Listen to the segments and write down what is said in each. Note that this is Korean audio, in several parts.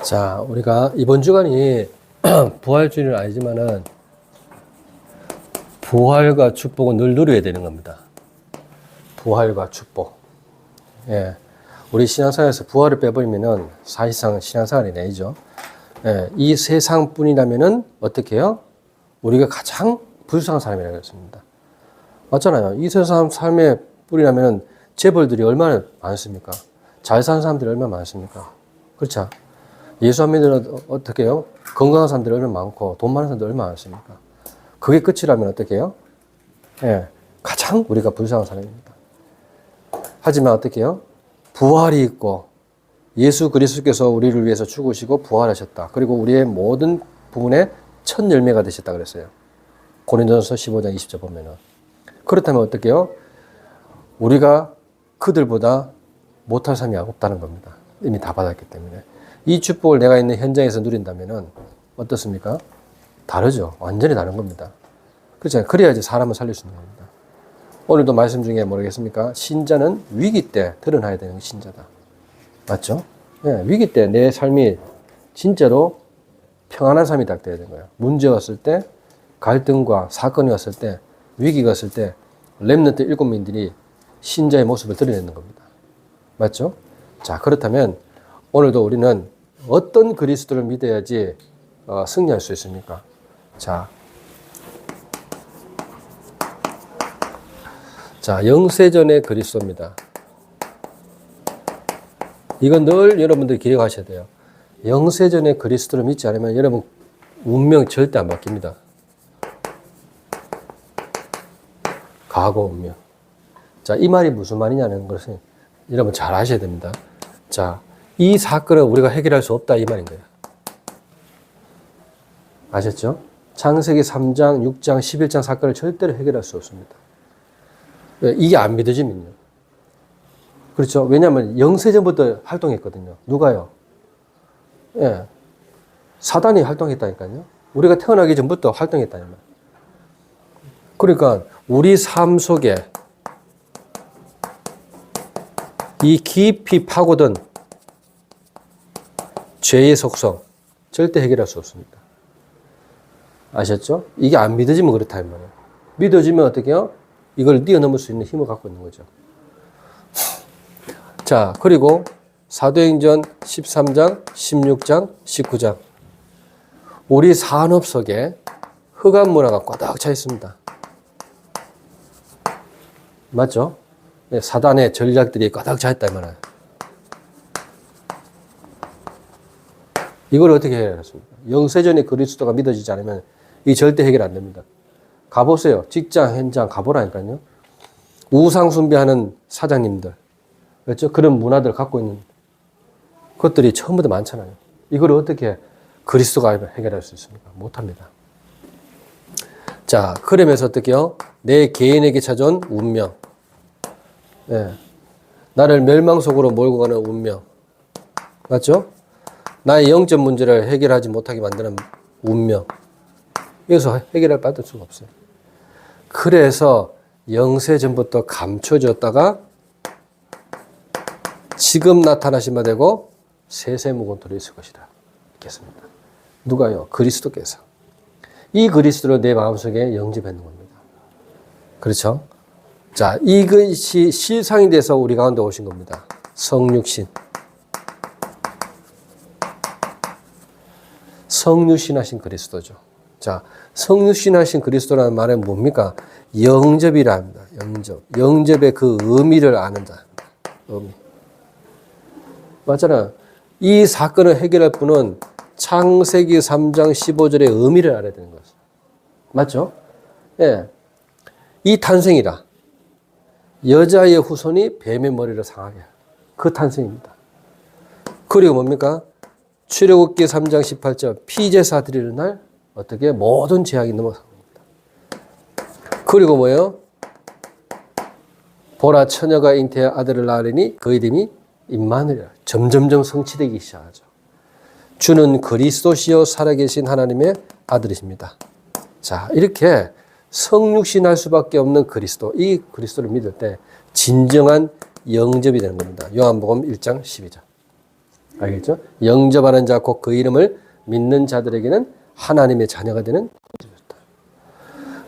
자, 우리가 이번 주간이 부활주일은 아니지만은 부활과 축복은 늘 누려야 되는 겁니다. 부활과 축복. 예. 우리 신앙생활에서 부활을 빼버리면은 사실상 신앙생활이 아니죠. 예. 이 세상뿐이라면은 어떻게 해요? 우리가 가장 불쌍한 사람이라고 했습니다. 맞잖아요. 이 세상 삶의 뿌리라면은 재벌들이 얼마나 많습니까? 잘 사는 사람들이 얼마나 많습니까? 그렇죠? 예수 안 믿는 어떻게 해요? 건강한 사람들이 얼마나 많고 돈 많은 사람들이 얼마나 많습니까? 그게 끝이라면 어떻게 해요? 예, 가장 우리가 불쌍한 사람입니다. 하지만 어떻게 해요? 부활이 있고 예수 그리스도께서 우리를 위해서 죽으시고 부활하셨다. 그리고 우리의 모든 부분의 첫 열매가 되셨다 그랬어요. 고린도전서 15장 20절 보면은. 그렇다면 어떻게 해요? 우리가 그들보다 못할 삶이 없다는 겁니다. 이미 다 받았기 때문에. 이 축복을 내가 있는 현장에서 누린다면은 어떻습니까? 다르죠. 완전히 다른 겁니다. 그렇잖아요. 그래야지 사람을 살릴 수 있는 겁니다. 오늘도 말씀 중에 모르겠습니까? 신자는 위기 때 드러나야 되는 신자다. 맞죠? 예, 위기 때 내 삶이 진짜로 평안한 삶이 딱 돼야 되는 거예요. 문제가 왔을 때, 갈등과 사건이 왔을 때, 위기가 왔을 때 렘넌트 7명들이 신자의 모습을 드러내는 겁니다. 맞죠? 자, 그렇다면 오늘도 우리는 어떤 그리스도를 믿어야지 승리할 수 있습니까? 자, 영세전의 그리스도입니다. 이건 늘 여러분들이 기억하셔야 돼요. 영세전의 그리스도를 믿지 않으면 여러분 운명 절대 안 바뀝니다. 과거 운명. 자, 이 말이 무슨 말이냐는 것을 여러분 잘 아셔야 됩니다. 자, 이 사건을 우리가 해결할 수 없다 이 말인 거예요. 아셨죠? 창세기 3장, 6장, 11장 사건을 절대로 해결할 수 없습니다. 이게 안 믿어지면요. 그렇죠? 왜냐하면 영세전부터 활동했거든요. 누가요? 예, 사단이 활동했다니까요. 우리가 태어나기 전부터 활동했다는 말. 그러니까 우리 삶 속에 이 깊이 파고든 죄의 속성 절대 해결할 수 없습니다. 아셨죠? 이게 안 믿어지면 그렇다 이 말이에요. 믿어지면 어떻게 해요? 이걸 뛰어넘을 수 있는 힘을 갖고 있는 거죠. 자, 그리고 사도행전 13장, 16장, 19장. 우리 산업 속에 흑암 문화가 꽉 차 있습니다. 맞죠? 사단의 전략들이 꽉 차 있다 이 말이에요. 이걸 어떻게 해결하겠습니까? 영세전의 그리스도가 믿어지지 않으면 이 절대 해결 안 됩니다. 가보세요. 직장, 현장 가보라니까요. 우상 숭배하는 사장님들, 그렇죠? 그런 문화들 갖고 있는 것들이 처음부터 많잖아요. 이걸 어떻게 그리스도가 해결할 수 있습니까? 못합니다. 자, 그러면서 어떻게요? 내 개인에게 찾아온 운명. 예. 나를 멸망 속으로 몰고 가는 운명. 맞죠? 나의 영적 문제를 해결하지 못하게 만드는 운명. 여기서 해결할 받을 수가 없어요. 그래서 영세전부터 감춰졌다가 지금 나타나신 바 되고 세세무건토로 있을 것이다. 읽겠습니다. 누가요? 그리스도께서. 이 그리스도를 내 마음속에 영접하는 겁니다. 그렇죠? 자, 이것이 실상이 돼서 우리 가운데 오신 겁니다. 성육신. 성육신하신 그리스도죠. 자, 성육신하신 그리스도라는 말은 뭡니까? 영접이라 합니다. 영접. 영접의 그 의미를 아는 자. 의미. 맞잖아요. 이 사건을 해결할 분은 창세기 3장 15절의 의미를 알아야 되는 것이죠. 맞죠? 예. 이 탄생이라. 여자의 후손이 뱀의 머리를 상하게. 그 탄생입니다. 그리고 뭡니까? 출애굽기 3장 18절 피제사 드리는 날 어떻게 모든 죄악이 넘어갑니다. 그리고 뭐예요? 보라 처녀가 잉태해 아들을 낳으리니 그 이름이 임마누엘이라. 점점점 성취되기 시작하죠. 주는 그리스도시요 살아계신 하나님의 아들이십니다. 자, 이렇게 성육신할 수밖에 없는 그리스도, 이 그리스도를 믿을 때 진정한 영접이 되는 겁니다. 요한복음 1장 12절. 알겠죠? 영접하는 자 곧 그 이름을 믿는 자들에게는 하나님의 자녀가 되는 영접이었다.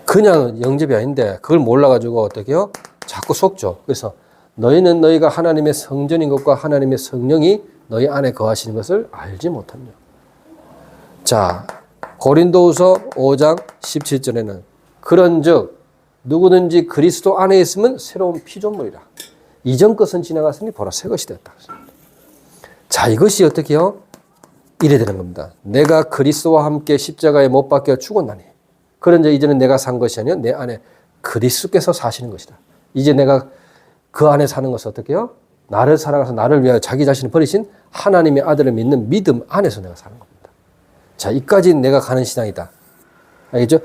그냥 영접이 아닌데 그걸 몰라가지고 어떻게 해요? 자꾸 속죠. 그래서 너희는 너희가 하나님의 성전인 것과 하나님의 성령이 너희 안에 거하시는 것을 알지 못하냐. 자, 고린도후서 5장 17절에는 그런즉 누구든지 그리스도 안에 있으면 새로운 피조물이라. 이전 것은 지나갔으니 보라 새 것이 되었다. 자, 이것이 어떻게 해요? 이래 되는 겁니다. 내가 그리스도와 함께 십자가에 못 박혀 죽었나니 그런즉 이제는 내가 산 것이 아니요 내 안에 그리스도께서 사시는 것이다. 이제 내가 그 안에 사는 것은 어떻게 해요? 나를 사랑해서 나를 위하여 자기 자신을 버리신 하나님의 아들을 믿는 믿음 안에서 내가 사는 겁니다. 자, 이까지 내가 가는 신앙이다. 알겠죠?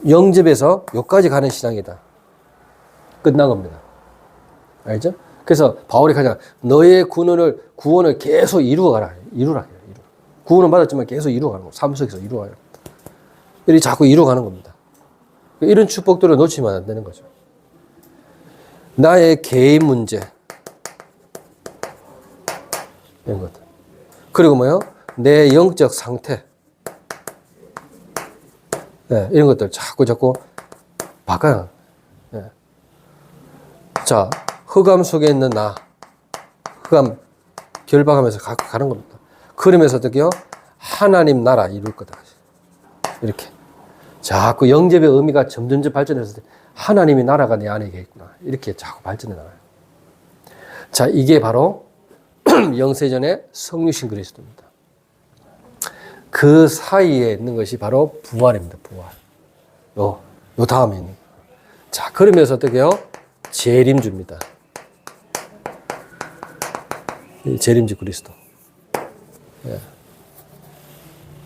영접에서 여기까지 가는 신앙이다. 끝난 겁니다. 알죠? 그래서 바울이 가장 너의 구원을 계속 이루어가라. 이루라. 구원은 받았지만 계속 이루어가는 거. 삶 속에서 이루어가요. 이렇게 자꾸 이루어가는 겁니다. 이런 축복들을 놓치면 안 되는 거죠. 나의 개인 문제. 이런 것들. 그리고 뭐요? 내 영적 상태. 네, 이런 것들 자꾸 바꿔요. 네. 자, 흑암 속에 있는 나. 흑암 결박하면서 가는 겁니다. 그러면서 어떻게 해요? 하나님 나라 이룰 거다. 이렇게. 자꾸 영접의 의미가 점점 발전해서 하나님의 나라가 내 안에 있구나. 이렇게 자꾸 발전해 나가요. 자, 이게 바로 영세전의 성육신 그리스도입니다. 그 사이에 있는 것이 바로 부활입니다. 부활. 요 다음에 있는. 자, 그러면서 어떻게 해요? 재림주입니다. 재림주 그리스도. 예.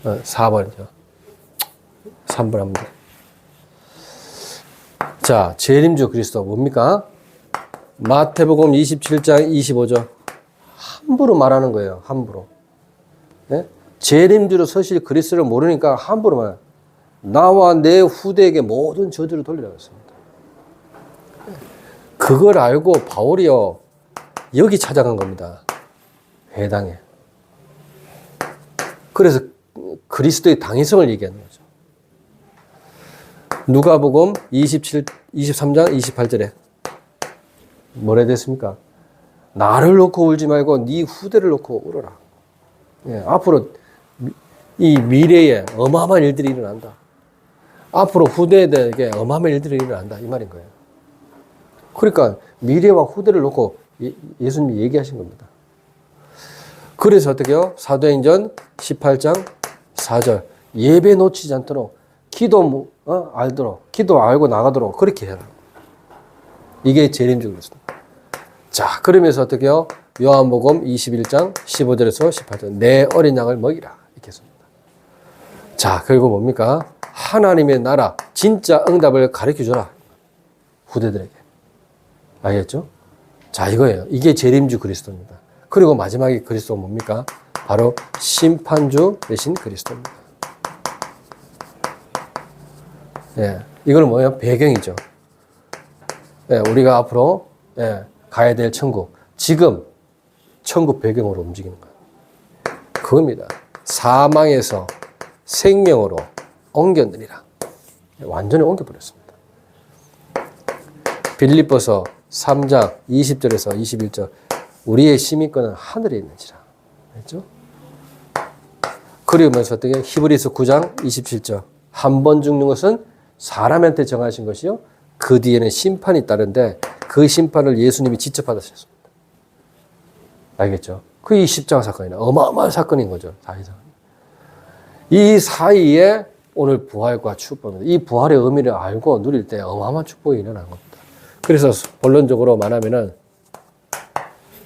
4번이죠. 3번 합니다. 자, 재림주 그리스도 뭡니까? 마태복음 27장 25절. 함부로 말하는 거예요. 함부로. 예? 재림주로 서실 그리스도를 모르니까 함부로 말. 나와 내 후대에게 모든 저주를 돌리라고 했습니다. 그걸 알고 바울이요 여기 찾아간 겁니다. 회당에. 그래서 그리스도의 당위성을 얘기하는 거죠. 누가복음 23장 28절에 뭐라 됐습니까? 나를 놓고 울지 말고 네 후대를 놓고 울어라. 예, 앞으로 이 미래에 어마어마한 일들이 일어난다. 앞으로 후대에게 어마어마한 일들이 일어난다. 이 말인 거예요. 그러니까 미래와 후대를 놓고 예수님이 얘기하신 겁니다. 그래서 어떻게 해요? 사도행전 18장 4절. 예배 놓치지 않도록 알도록, 기도 알고 나가도록 그렇게 해라. 이게 재림주 그리스도입니다. 자, 그러면서 어떻게 해요? 요한복음 21장 15절에서 18절. 내 어린 양을 먹이라. 이렇게 했습니다. 자, 그리고 뭡니까? 하나님의 나라, 진짜 응답을 가르쳐 줘라. 후대들에게. 알겠죠? 자, 이거예요. 이게 재림주 그리스도입니다. 그리고 마지막에 그리스도가 뭡니까? 바로 심판주 대신 그리스도입니다. 예, 이거는 뭐예요? 배경이죠. 예, 우리가 앞으로 가야 될 천국. 지금 천국 배경으로 움직이는 거예요. 그겁니다. 사망에서 생명으로 옮겼느니라. 완전히 옮겨버렸습니다. 빌립보서 3장 20절에서 21절. 우리의 시민권은 하늘에 있는지라. 알죠? 그러면서 어떻게 히브리서 9장 27절. 한 번 죽는 것은 사람한테 정하신 것이요. 그 뒤에는 심판이 따른데 그 심판을 예수님이 직접 받으셨습니다. 알겠죠? 그게 이 십자가 사건이나 어마어마한 사건인 거죠. 사실상. 이 사이에 오늘 부활과 축복입니다. 이 부활의 의미를 알고 누릴 때 어마어마한 축복이 일어나는 겁니다. 그래서 본론적으로 말하면은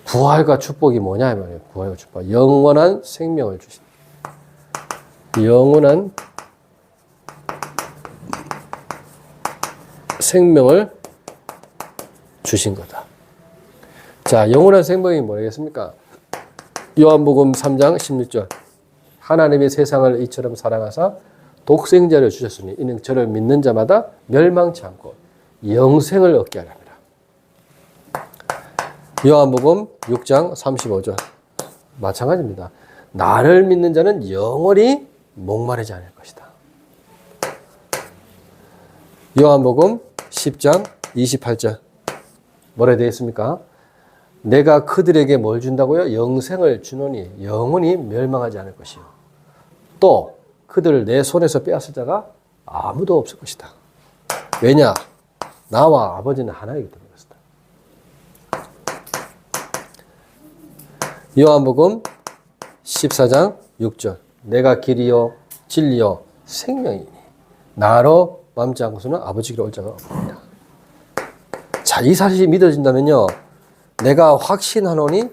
부활과 축복이 뭐냐 이 말이에요. 부활과 축복. 영원한 생명을 주신다. 영원한 생명을 주신 거다. 자, 영원한 생명이 뭐겠습니까? 요한복음 3장 16절. 하나님이 세상을 이처럼 사랑하사 독생자를 주셨으니 이는 저를 믿는 자마다 멸망치 않고 영생을 얻게 하렵니다. 요한복음 6장 35절. 마찬가지입니다. 나를 믿는 자는 영원히 목마르지 않을 것이다. 요한복음 10장 28절 뭐라 되어 있습니까? 내가 그들에게 뭘 준다고요? 영생을 주노니 영원히 멸망하지 않을 것이요. 또 그들을 내 손에서 빼앗을 자가 아무도 없을 것이다. 왜냐? 나와 아버지는 하나이기 때문에 그렇다. 요한복음 14장 6절 내가 길이요 진리요 생명이니 나로 맘지 않고서는 아버지께로 올 자가 없습니다. 자, 이 사실이 믿어진다면요, 내가 확신하노니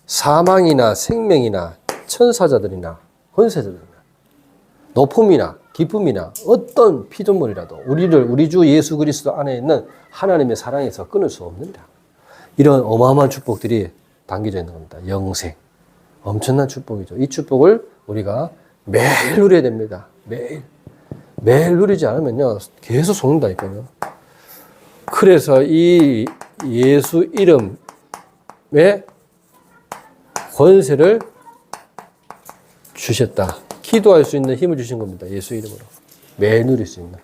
사망이나 생명이나 천사자들이나 권세자들이나 높음이나 기쁨이나 어떤 피조물이라도 우리를 우리 주 예수 그리스도 안에 있는 하나님의 사랑에서 끊을 수 없는다. 이런 어마어마한 축복들이 담겨져 있는 겁니다. 영생. 엄청난 축복이죠. 이 축복을 우리가 매일 누려야 됩니다. 매일 누리지 않으면요, 계속 속는다니까요. 그래서 이 예수 이름의 권세를 주셨다. 기도할 수 있는 힘을 주신 겁니다. 예수 이름으로. 매일 누릴 수 있는.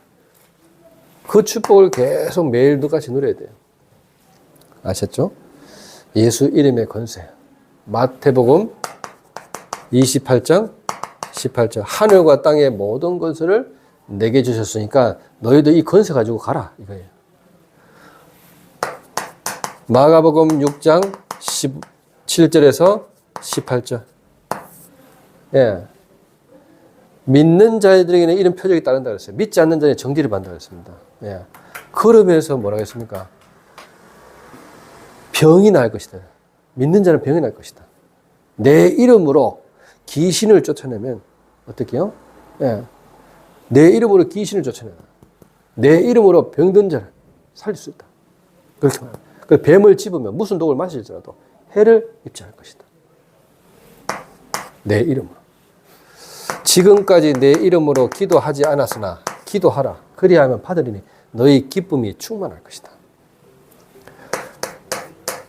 그 축복을 계속 매일 똑같이 누려야 돼요. 아셨죠? 예수 이름의 권세. 마태복음 28장 18절 하늘과 땅의 모든 권세를 내게 주셨으니까 너희도 이 권세 가지고 가라 이거예요. 마가복음 6장 17절에서 18절 예. 믿는 자들에게는 이런 표적이 따른다 그랬어요. 믿지 않는 자는 정죄를 받는다 그랬습니다. 예. 그러면서 뭐라고 했습니까? 병이 날 것이다. 믿는 자는 병이 날 것이다. 내 이름으로 귀신을 쫓아내면 어떻게 해요? 예. 내 이름으로 귀신을 쫓아내라. 내 이름으로 병든 자를 살릴 수 있다. 그렇게 말합니다. 그 뱀을 집으면 무슨 독을 마실지라도 해를 입지 않을 것이다. 내 이름으로. 지금까지 내 이름으로 기도하지 않았으나 기도하라. 그리하면 받으리니 너희 기쁨이 충만할 것이다.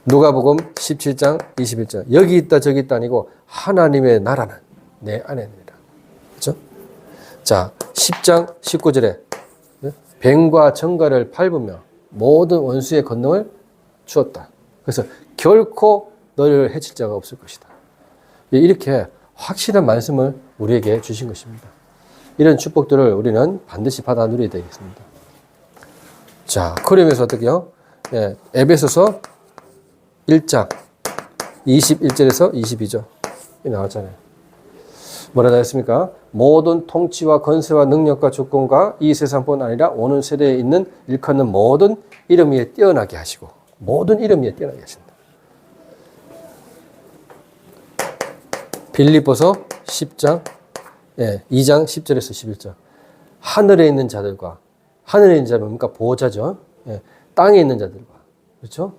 누가복음 17장 21절 여기 있다 저기 있다 아니고 하나님의 나라는 내 안에 있느니라. 그렇죠? 자, 10장 19절에 뱀과 정갈을 밟으며 모든 원수의 권능을 주었다. 그래서 결코 너를 해칠 자가 없을 것이다. 이렇게 확실한 말씀을 우리에게 주신 것입니다. 이런 축복들을 우리는 반드시 받아 누려야 되겠습니다. 자, 그러면서 어떻게요? 예, 에베소서 1장 21절에서 22절 나왔잖아요. 뭐라 했습니까? 모든 통치와 권세와 능력과 주권과 이 세상뿐 아니라 오는 세대에 있는 일컫는 모든 이름 위에 뛰어나게 하시고 모든 이름 위에 뛰어나게 하신다. 빌립보서 10장 2장 10절에서 11절 하늘에 있는 자들과 하늘에 있는 자는 뭡니까? 보호자죠. 예, 땅에 있는 자들과 그렇죠?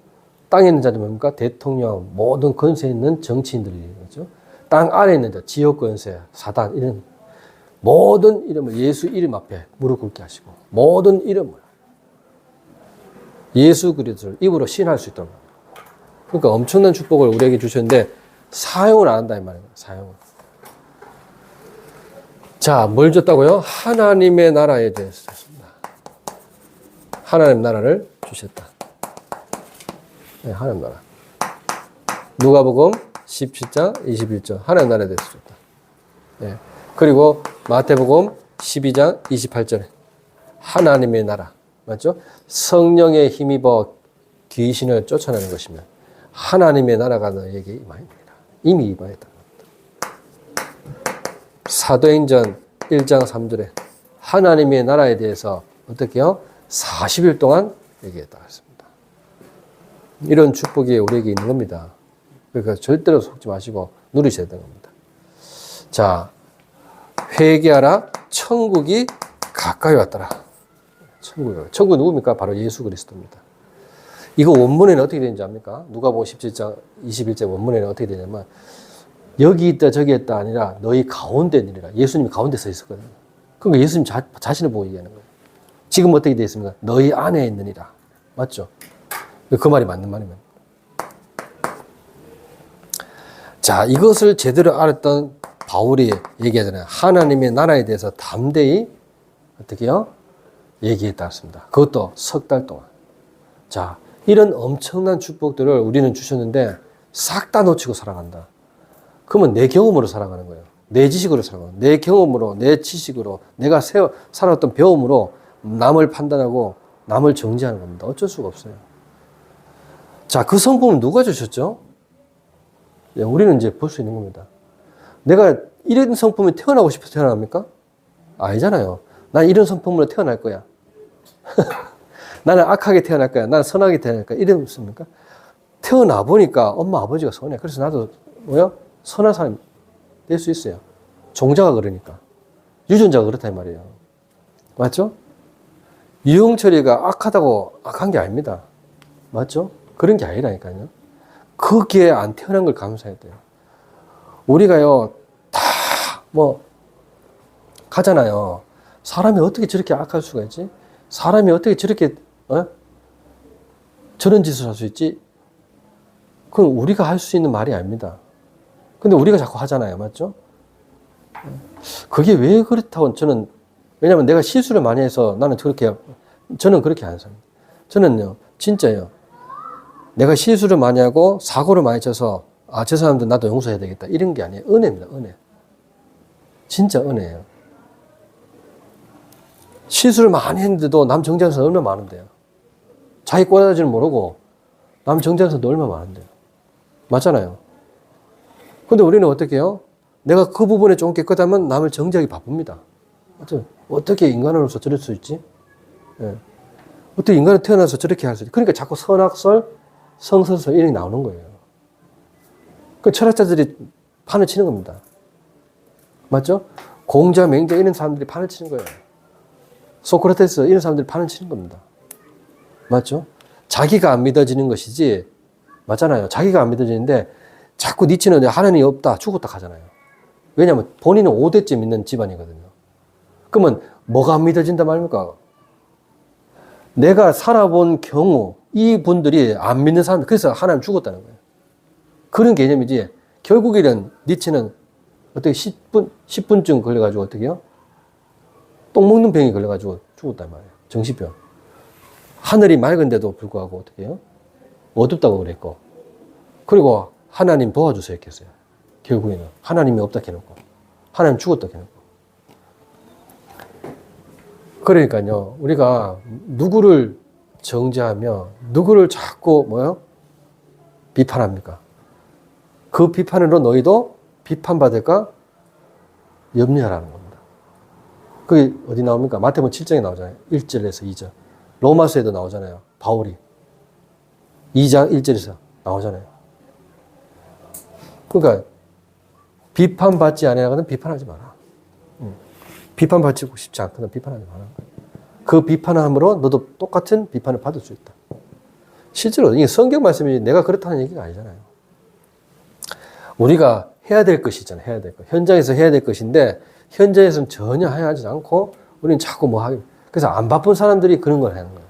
땅에 있는 자들 뭡니까? 대통령, 모든 권세 있는 정치인들이 그렇죠? 땅 아래에 있는 자, 지역 권세, 사단 이런 모든 이름을 예수 이름 앞에 무릎 꿇게 하시고 모든 이름을 예수 그리스도를 입으로 신할 수 있도록. 그러니까 엄청난 축복을 우리에게 주셨는데 사용을 안 한다 이 말이에요. 사용을. 자, 뭘 줬다고요? 하나님의 나라에 대해서 줬습니다. 하나님 나라를 주셨다. 네, 하나님 나라. 누가복음 17장 21절 하나님 나라에 대해서 줬다. 네. 그리고 마태복음 12장 28절에 하나님의 나라. 맞죠? 성령에 힘입어 귀신을 쫓아내는 것이면 하나님의 나라가 너에게 임하입니다. 이미 임하였다. 사도행전 1장 3절에 하나님의 나라에 대해서 어떻게 해요? 40일 동안 얘기했다 했습니다. 이런 축복이 우리에게 있는 겁니다. 그러니까 절대로 속지 마시고 누리셔야 되는 겁니다. 자, 회개하라. 천국이 가까이 왔더라. 천국이 누굽니까? 바로 예수 그리스도입니다. 이거 원문에는 어떻게 되는지 압니까? 누가복음 17장 21절 원문에는 어떻게 되냐면 여기 있다 저기 있다 아니라 너희 가운데 있느니라. 예수님이 가운데 서 있었거든요. 그러니까 예수님 자신을 보고 얘기하는 거예요. 지금 어떻게 되어 있습니까? 너희 안에 있느니라. 맞죠? 그 말이 맞는 말이면. 자, 이것을 제대로 알았던 바울이 얘기하잖아요. 하나님의 나라에 대해서 담대히 어떻게요? 얘기했다 했습니다. 그것도 석 달 동안. 자, 이런 엄청난 축복들을 우리는 주셨는데 싹 다 놓치고 살아간다. 그러면 내 경험으로 살아가는 거예요. 내 지식으로 살아가는 거예요. 내 경험으로, 내 지식으로, 내가 살아왔던 배움으로 남을 판단하고 남을 정죄하는 겁니다. 어쩔 수가 없어요. 자, 그 성품은 누가 주셨죠? 우리는 이제 볼 수 있는 겁니다. 내가 이런 성품이 태어나고 싶어서 태어납니까? 아니잖아요. 난 이런 성품으로 태어날 거야. 나는 악하게 태어날 거야. 나는 선하게 태어날 거야. 이랬습니까? 태어나 보니까 엄마 아버지가 선해. 그래서 나도 선한 사람이 될 수 있어요. 종자가 그러니까. 유전자가 그렇단 말이에요. 맞죠? 유영철이가 악하다고 악한 게 아닙니다. 맞죠? 그런 게 아니라니까요. 거기에 안 태어난 걸 감사해야 돼요. 우리가요, 가잖아요. 사람이 어떻게 저렇게 악할 수가 있지? 사람이 어떻게 저렇게, 저런 짓을 할 수 있지? 그건 우리가 할 수 있는 말이 아닙니다. 근데 우리가 자꾸 하잖아요. 맞죠? 그게 왜 그렇다고 저는, 왜냐면 내가 실수를 많이 해서 저는 그렇게 안 삽니다. 저는요, 진짜요. 내가 실수를 많이 하고 사고를 많이 쳐서 저 사람도 나도 용서해야 되겠다. 이런 게 아니에요. 은혜입니다. 은혜. 진짜 은혜예요. 실수를 많이 했는데도 남 정죄하는 사람 얼마나 많은데요. 자기 꼬라지는 모르고 남 정죄하는 사람도 얼마나 많은데요. 맞잖아요. 근데 우리는 어떻게 해요? 내가 그 부분에 좀 깨끗하면 남을 정죄하기 바쁩니다. 어떻게 인간으로서 저럴 수 있지? 예. 어떻게 인간은 태어나서 저렇게 할 수 있지? 그러니까 자꾸 선악설, 성설설 이런 게 나오는 거예요. 그 철학자들이 판을 치는 겁니다. 맞죠? 공자, 맹자 이런 사람들이 판을 치는 거예요. 소크라테스 이런 사람들이 판을 치는 겁니다. 맞죠? 자기가 안 믿어지는 것이지, 맞잖아요. 자기가 안 믿어지는데 자꾸 니치는 하나님이 없다, 죽었다 하잖아요. 왜냐하면 본인은 5대째 믿는 집안이거든요. 그러면 뭐가 안 믿어진다 말입니까? 내가 살아본 경우 이 분들이 안 믿는 사람들, 그래서 하나님 죽었다는 거예요. 그런 개념이지. 결국에는 니치는 어떻게 10분쯤 걸려가지고 어떻게 해요? 똥 먹는 병이 걸려가지고 죽었단 말이에요. 정신병. 하늘이 맑은데도 불구하고 어떻게 해요? 어둡다고 그랬고. 그리고 하나님 도와주세요 했겠어요. 결국에는. 하나님이 없다 해놓고. 하나님 죽었다 해놓고. 그러니까요. 우리가 누구를 정죄하며 누구를 자꾸 비판합니까? 그 비판으로 너희도 비판받을까? 염려하라는 겁니다. 그게 어디 나옵니까? 마태복음 7장에 나오잖아요. 1절에서 2절. 로마서에도 나오잖아요. 바울이. 2장 1절에서 나오잖아요. 그러니까 비판받지 않으려거든 비판하지 마라. 비판받지 싶지 않거든 비판하지 마라. 그 비판함으로 너도 똑같은 비판을 받을 수 있다. 실제로 이게 성경 말씀이 내가 그렇다는 얘기가 아니잖아요. 우리가 해야 될 것이 있잖아요. 해야 될 것. 현장에서 해야 될 것인데 현장에서는 전혀 하지 않고 우리는 자꾸 그래서 안 바쁜 사람들이 그런 걸 하는 거예요.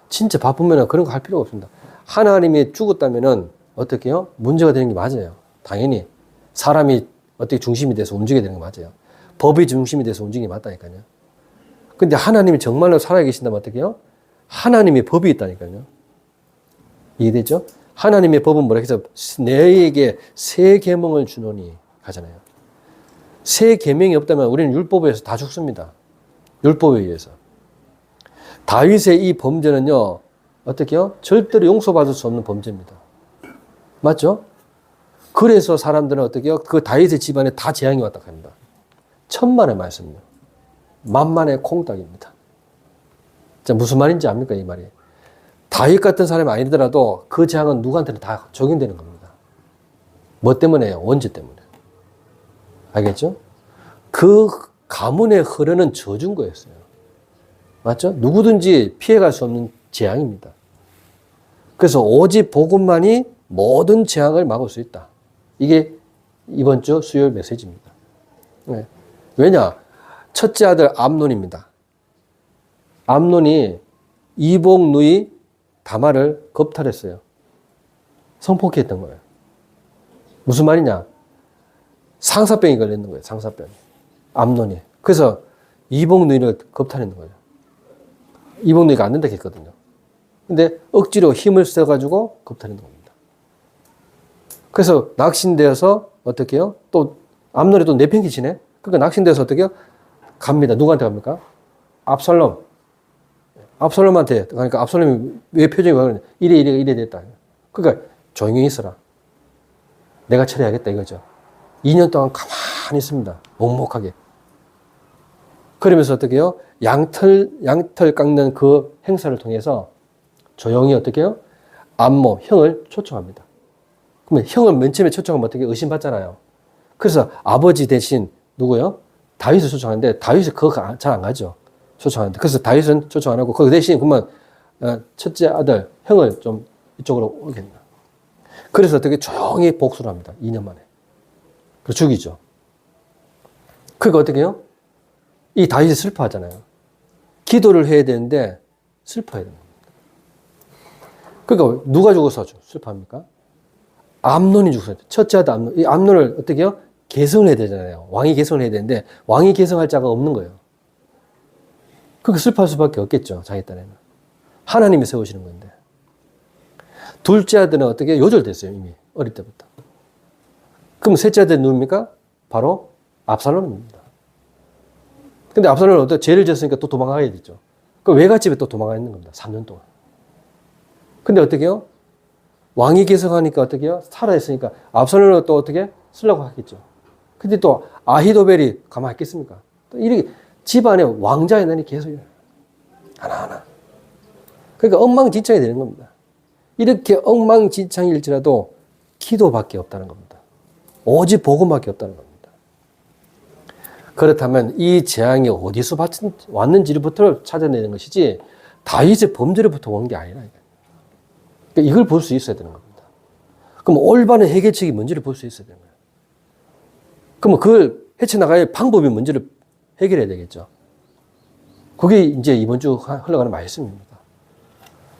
진짜 바쁘면 그런 거 할 필요가 없습니다. 하나님이 죽었다면은 어떻게 해요? 문제가 되는 게 맞아요. 당연히 사람이 어떻게 중심이 돼서 움직이게 되는 거 맞아요. 법이 중심이 돼서 움직이는 게 맞다니까요. 근데 하나님이 정말로 살아계신다면 어떻게 해요? 하나님의 법이 있다니까요. 이해되죠? 하나님의 법은 뭐라 해서 너희에게 새 계명을 주노니 하잖아요. 새 계명이 없다면 우리는 율법에 서 다 죽습니다. 율법에 의해서. 다윗의 이 범죄는요. 어떻게 해요? 절대로 용서받을 수 없는 범죄입니다. 맞죠? 그래서 사람들은 어떻게 해요? 그 다윗의 집안에 다 재앙이 왔다 합니다. 천만의 말씀이요. 만만의 콩딱입니다. 자, 무슨 말인지 압니까? 이 말이. 다윗 같은 사람이 아니더라도 그 재앙은 누구한테는 다 적용되는 겁니다. 뭐 때문에요? 원죄 때문에. 알겠죠? 그 가문에 흐르는 저주인 거였어요. 맞죠? 누구든지 피해갈 수 없는 재앙입니다. 그래서 오직 복음만이 모든 재앙을 막을 수 있다. 이게 이번 주 수요일 메시지입니다. 네. 왜냐? 첫째 아들 암논입니다. 암논이 이복 누이 다말을 겁탈했어요. 성폭행했던 거예요. 무슨 말이냐? 상사병이 걸리는 거예요. 상사병. 암론이. 그래서 이복누이를 겁탈했는 거예요. 이복누이가 안 된다고 했거든요. 근데 억지로 힘을 써가지고 겁탈했는 겁니다. 그래서 낙신되어서 어떻게 해요? 또 암론이 또 내팽개치네? 그러니까 낙신되어서 어떻게 해요? 갑니다. 누구한테 갑니까? 압살롬. 압살롬한테, 그러니까 압살롬이 왜 표정이 와 그러냐? 이래 됐다. 그러니까 조용히 있어라. 내가 처리하겠다 이거죠. 2년 동안 가만히 있습니다. 묵묵하게. 그러면서 어떻게 해요? 양털 깎는 그 행사를 통해서 조용히 어떻게 해요? 안모, 형을 초청합니다. 그러면 형을 맨 처음에 초청하면 어떻게 의심받잖아요. 그래서 아버지 대신 누구요? 다윗을 초청하는데 다윗이 그거 잘 안 가죠. 초청하는데. 그래서 다윗은 초청 안 하고 그 대신 그러면 첫째 아들, 형을 좀 이쪽으로 오겠나. 그래서 어떻게 조용히 복수를 합니다. 2년 만에. 그리고 죽이죠. 그러니까 어떻게 해요? 이 다윗이 슬퍼하잖아요. 기도를 해야 되는데 슬퍼해야 됩니다. 그러니까 누가 죽어서 슬퍼합니까? 암논이 죽었어요. 첫째 아들 암논. 이 암논을 어떻게 해요? 계승을 해야 되잖아요. 왕이 계승을 해야 되는데 왕이 계승할 자가 없는 거예요. 그러니까 슬퍼할 수밖에 없겠죠. 자기 딴에는. 하나님이 세우시는 건데. 둘째 아들은 어떻게 요절됐어요. 이미 어릴 때부터. 그럼 셋째 아들은 누굽니까? 바로 압살롬입니다. 근데 압살롬은 어떻게 죄를 지었으니까 또 도망가야 되죠. 그 외갓집에 또 도망가 있는 겁니다. 3년 동안. 근데 어떻게 해요? 왕이 계승하니까 어떻게 해요? 살아있으니까 압살롬을 또 어떻게 쓰려고 하겠죠. 근데 또 아히도벨이 가만히 있겠습니까? 또 이렇게 집안에 왕자의 난이 계속 하나하나. 그러니까 엉망진창이 되는 겁니다. 이렇게 엉망진창일지라도 기도밖에 없다는 겁니다. 오직 복음밖에 없다는 겁니다. 그렇다면 이 재앙이 어디서 왔는지부터 찾아내는 것이지 다윗의 범죄로부터 온 게 아니라. 그러니까 이걸 볼 수 있어야 되는 겁니다. 그럼 올바른 해결책이 뭔지를 볼 수 있어야 되는 거예요. 그럼 그걸 헤쳐나갈 방법이 뭔지를 해결해야 되겠죠. 그게 이제 이번 주 흘러가는 말씀입니다.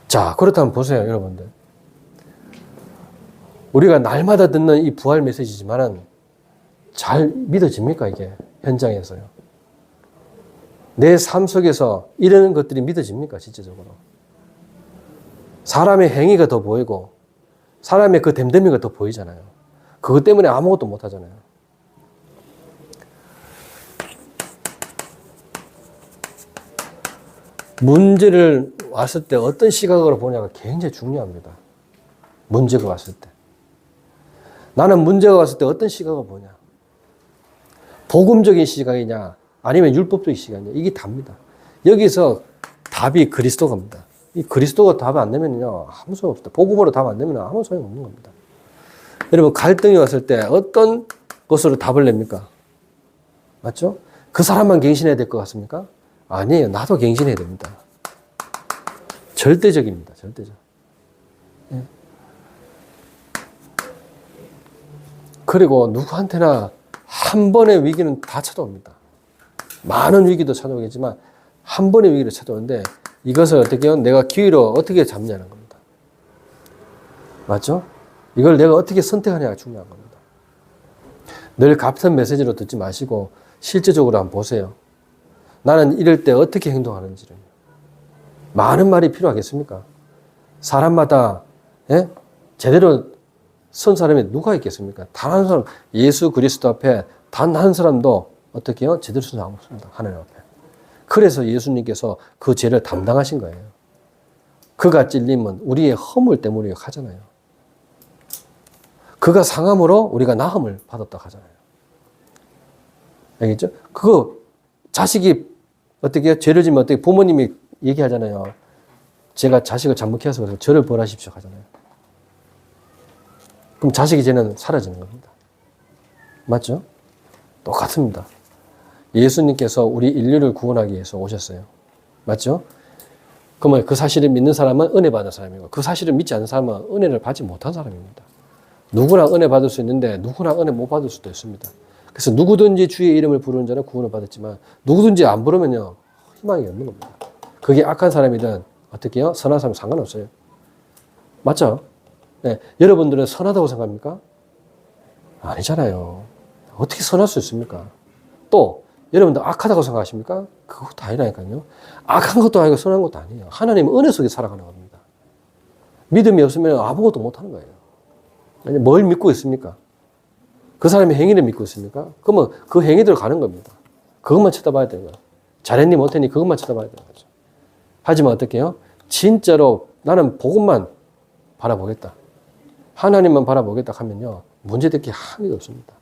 자, 그렇다면 보세요, 여러분들. 우리가 날마다 듣는 이 부활 메시지지만은 잘 믿어집니까, 이게? 현장에서요. 내 삶 속에서 이런 것들이 믿어집니까, 실제적으로? 사람의 행위가 더 보이고, 사람의 그 됨됨이가 더 보이잖아요. 그것 때문에 아무것도 못 하잖아요. 문제를 왔을 때 어떤 시각으로 보냐가 굉장히 중요합니다. 문제가 왔을 때. 나는 문제가 왔을 때 어떤 시각을 보냐. 복음적인 시각이냐 아니면 율법적인 시각이냐 이게 답니다. 여기서 답이 그리스도가입니다. 이 그리스도가 답이 안 되면요 아무 소용 없다. 복음으로 답 안 되면 아무 소용 없는 겁니다. 여러분 갈등이 왔을 때 어떤 것으로 답을 냅니까? 맞죠? 그 사람만 갱신해야 될 것 같습니까? 아니에요. 나도 갱신해야 됩니다. 절대적입니다. 절대적. 예. 그리고 누구한테나 한 번의 위기는 다 찾아옵니다. 많은 위기도 찾아오겠지만 한 번의 위기를 찾아오는데 이것을 어떻게 해요? 내가 기회로 어떻게 잡냐는 겁니다. 맞죠? 이걸 내가 어떻게 선택하냐가 중요한 겁니다. 늘 같은 메시지로 듣지 마시고 실제적으로 한번 보세요. 나는 이럴 때 어떻게 행동하는지를. 많은 말이 필요하겠습니까? 사람마다 예? 제대로 선 사람이 누가 있겠습니까? 단 한 사람, 예수 그리스도 앞에 단 한 사람도 어떻게 해요? 제대로 선 사람 없습니다. 하나님 앞에. 그래서 예수님께서 그 죄를 담당하신 거예요. 그가 찔림은 우리의 허물 때문에 하잖아요. 그가 상함으로 우리가 나음을 받았다 하잖아요. 알겠죠? 그거 자식이 어떻게 죄를 지면 어떻게 부모님이 얘기하잖아요. 제가 자식을 잘못 키워서 그래서 저를 벌하십시오 하잖아요. 그럼 자식의 죄는 사라지는 겁니다. 맞죠? 똑같습니다. 예수님께서 우리 인류를 구원하기 위해서 오셨어요. 맞죠? 그러면 그 사실을 믿는 사람은 은혜 받은 사람이고 그 사실을 믿지 않는 사람은 은혜를 받지 못한 사람입니다. 누구나 은혜 받을 수 있는데 누구나 은혜 못 받을 수도 있습니다. 그래서 누구든지 주의 이름을 부르는 자는 구원을 받았지만 누구든지 안 부르면요 희망이 없는 겁니다. 그게 악한 사람이든 어떻게 해요? 선한 사람은 상관없어요. 맞죠? 네. 여러분들은 선하다고 생각합니까? 아니잖아요. 어떻게 선할 수 있습니까? 또 여러분들 악하다고 생각하십니까? 그것도 아니라니까요. 악한 것도 아니고 선한 것도 아니에요. 하나님은 은혜 속에 살아가는 겁니다. 믿음이 없으면 아무것도 못하는 거예요. 아니, 뭘 믿고 있습니까? 그 사람의 행위를 믿고 있습니까? 그러면 그 행위대로 가는 겁니다. 그것만 쳐다봐야 되는 거예요. 잘했니 못했니 그것만 쳐다봐야 되는 거죠. 하지만 어떻게 해요? 진짜로 나는 복음만 바라보겠다. 하나님만 바라보겠다 하면요. 문제될 게 한개도 없습니다.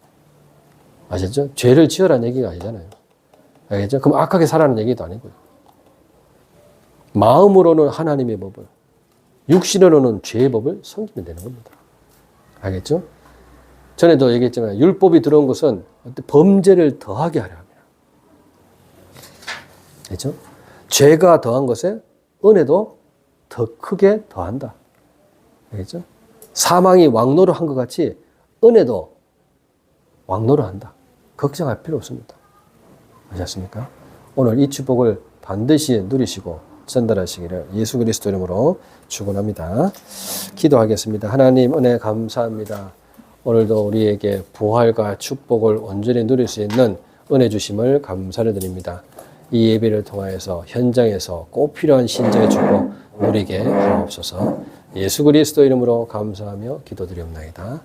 아셨죠? 죄를 지으라는 얘기가 아니잖아요. 알겠죠? 그럼 악하게 살라는 얘기도 아니고요. 마음으로는 하나님의 법을, 육신으로는 죄의 법을 섬기면 되는 겁니다. 알겠죠? 전에도 얘기했잖아요. 율법이 들어온 것은 범죄를 더하게 하려 합니다. 알겠죠? 죄가 더한 것에 은혜도 더 크게 더한다. 알겠죠? 사망이 왕노를 한 것 같이 은혜도 왕노를 한다. 걱정할 필요 없습니다. 아셨습니까? 오늘 이 축복을 반드시 누리시고 전달하시기를 예수 그리스도 이름으로 축원합니다. 기도하겠습니다. 하나님 은혜 감사합니다. 오늘도 우리에게 부활과 축복을 온전히 누릴 수 있는 은혜 주심을 감사를 드립니다. 이 예배를 통하여서 현장에서 꼭 필요한 신자의 축복 누리게 하옵소서. 예수 그리스도 이름으로 감사하며 기도드리옵나이다.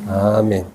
아멘.